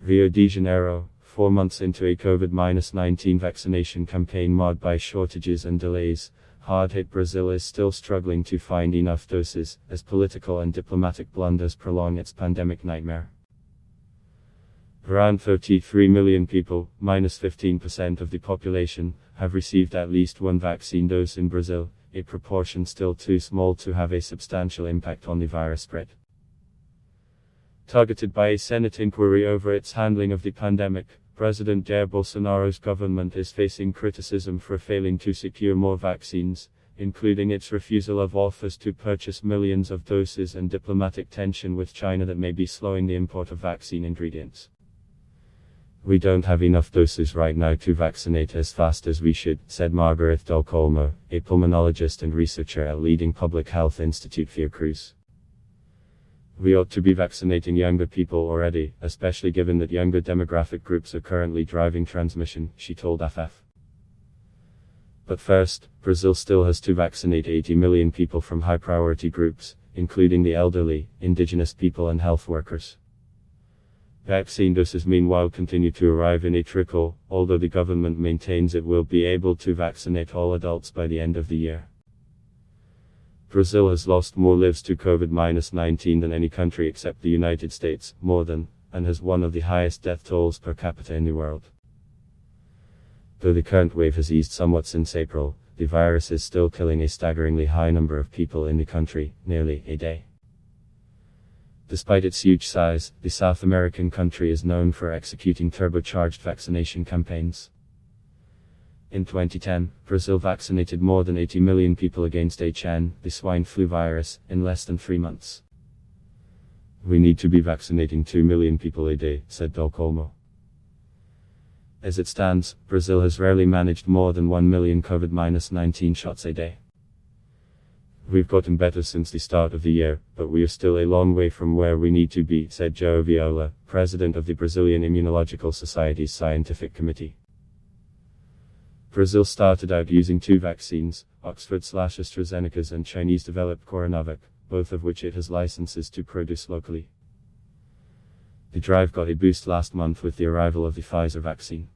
Rio de Janeiro, 4 months into a COVID-19 vaccination campaign marred by shortages and delays, hard-hit Brazil is still struggling to find enough doses, as political and diplomatic blunders prolong its pandemic nightmare. Around 33 million people, minus 15% of the population, have received at least one vaccine dose in Brazil, a proportion still too small to have a substantial impact on the virus spread. Targeted by a Senate inquiry over its handling of the pandemic, President Jair Bolsonaro's government is facing criticism for failing to secure more vaccines, including its refusal of offers to purchase millions of doses and diplomatic tension with China that may be slowing the import of vaccine ingredients. "We don't have enough doses right now to vaccinate as fast as we should," said Margaret Dolcolmo, a pulmonologist and researcher at leading public health institute Fiocruz. "We ought to be vaccinating younger people already, especially given that younger demographic groups are currently driving transmission," she told AFF. But first, Brazil still has to vaccinate 80 million people from high-priority groups, including the elderly, indigenous people and health workers. Vaccine doses meanwhile continue to arrive in a trickle, although the government maintains it will be able to vaccinate all adults by the end of the year. Brazil has lost more lives to COVID-19 than any country except the United States, more than, and has one of the highest death tolls per capita in the world. Though the current wave has eased somewhat since April, the virus is still killing a staggeringly high number of people in the country, nearly a day. Despite its huge size, the South American country is known for executing turbocharged vaccination campaigns. In 2010, Brazil vaccinated more than 80 million people against HN, the swine flu virus, in less than 3 months. "We need to be vaccinating 2 million people a day," said Dolcolmo. As it stands, Brazil has rarely managed more than 1 million COVID-19 shots a day. "We've gotten better since the start of the year, but we are still a long way from where we need to be," said João Viola, president of the Brazilian Immunological Society's scientific committee. Brazil started out using 2 vaccines, Oxford/AstraZeneca's and Chinese-developed Coronavac, both of which it has licenses to produce locally. The drive got a boost last month with the arrival of the Pfizer vaccine.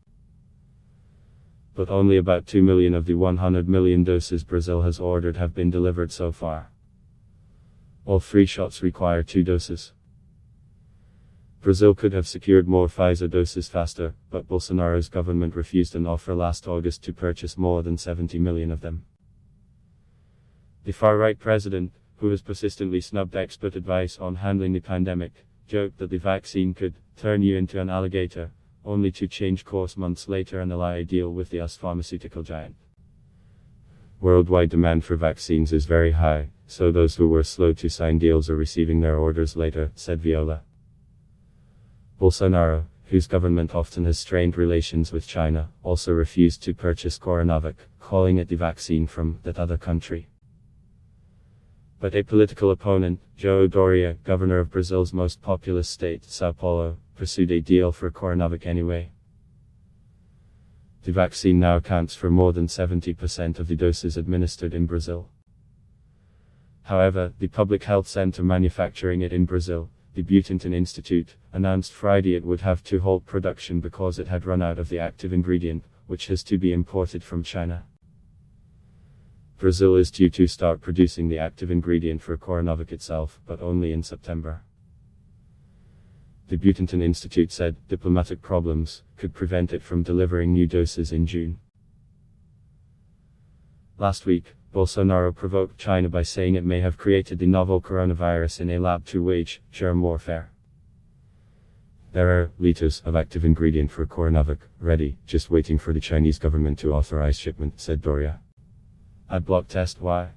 But only about 2 million of the 100 million doses Brazil has ordered have been delivered so far. All 3 shots require 2 doses. Brazil could have secured more Pfizer doses faster, but Bolsonaro's government refused an offer last August to purchase more than 70 million of them. The far-right president, who has persistently snubbed expert advice on handling the pandemic, joked that the vaccine could turn you into an alligator, only to change course months later and ally a deal with the US pharmaceutical giant. "Worldwide demand for vaccines is very high, so those who were slow to sign deals are receiving their orders later," said Viola. Bolsonaro, whose government often has strained relations with China, also refused to purchase Coronavac, calling it the vaccine from that other country. But a political opponent, João Doria, governor of Brazil's most populous state, São Paulo, pursued a deal for Coronavac anyway. The vaccine now accounts for more than 70% of the doses administered in Brazil. However, the public health center manufacturing it in Brazil, the Butantan Institute, announced Friday it would have to halt production because it had run out of the active ingredient, which has to be imported from China. Brazil is due to start producing the active ingredient for Coronavac itself, but only in September. The Butantan Institute said diplomatic problems could prevent it from delivering new doses in June. Last week, Bolsonaro provoked China by saying it may have created the novel coronavirus in a lab to wage germ warfare. "There are liters of active ingredient for Coronavac, ready, just waiting for the Chinese government to authorize shipment," said Doria. "Adblock test why?"